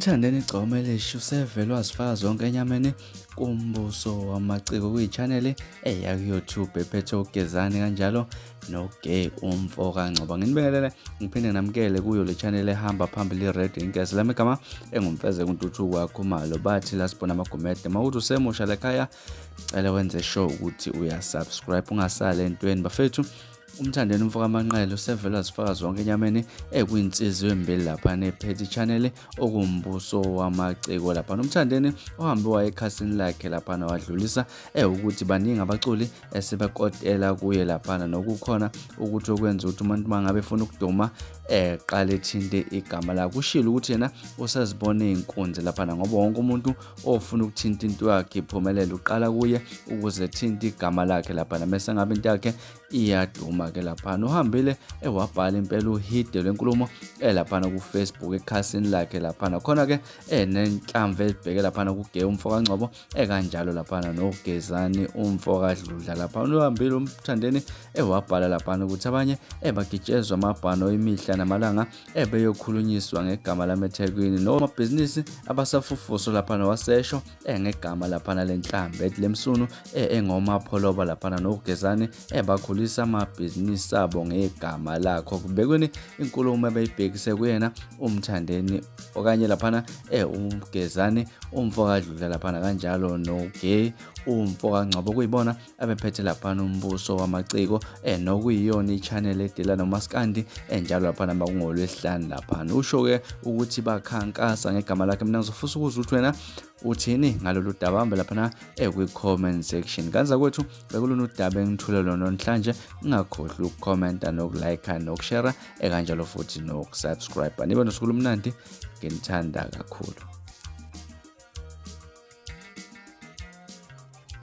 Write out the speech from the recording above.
uMthandeni igcomeleshi usevele wazifaka zonke enyameni kumbuso wamaciko kwi-channel eyaku-YouTube ephethe ugezani kanjalo noGeh umfoka Ngcobo. Nginibingelele ngiphinde namkele kuyo le channel ehamba phambili iRed Inkesi. Lami igama engumfezeko uNtuthuko wakhumalo bathi la sibona amagumede mawuthi usemusha lekhaya cela wenze sure ukuthi uyasubscribe ungasale entweni bafethu. uMthandeni umfoka amanqele usevele wazifaka zonke enyameni ekwinsizwe embili lapha nephethe channel okumbuso wamaciko lapha. uMthandeni uhambe waya ekhasini lakhe lapha wadlulisa ukuthi baningi abaculi esebekotela kuye lapha nokukhona ukuthi okwenza ukuthi umuntu mangabe efuna ukuduma qale ethinte igama lakhe. Ushilo ukuthi yena usazibona izinkunzi lapha ngoba wonke umuntu ofuna ukuthinta into yakhe iphumelele uqala kuye ukuze ethinte igama lakhe lapha mase ngabe into yakhe iyaduma ke lapha. Uhambile wabhala impela uhide lenkulumo lapha ku Facebook ekhasini lakhe lapha khona ke nenhlamvu elibheke lapha kuGeh umfoka Ngcobo kanjalo lapha noGezani umfoka Dludla lapha. Uhambile uMthandeni wabhala lapha ukuthi abanye bagitshezwa amabhano imihla namalanga beyokhulunyiswa ngegama lameThekwini nomabhizinisi abasafufuso lapha wasesho ngegama lapha lenhlamvu lemsunu engomapholoba lapha noGezani bakhulisa amabhizinisi abo ngegama lakho. Kubekweni inkulumo ebeyibhekise kuyena uMthandeni okanye lapha uGezani umfoka Dludla lapha kanjalo noGeh umfoka Ngcobo kuyibona abephethe lapha umbuso wamaciko nokuyiyona ichannel edila nomaskandi njalo lapha kungolwesihlanu lapha. Usho ke ukuthi bakhankasa ngegama lakhe. Mina ngizofisa ukuzwa ukuthi wena uthini ngalolu daba. Hamba lapha kwi-comment section. Kanza kwethu bekulona udaba engithule lona namhlanje. Ungakhohlwa ukukhomenta nokulike nokushare kanjalo futhi nokusubscribe. Nibe nosuku lumnandi nginithanda kakhulu.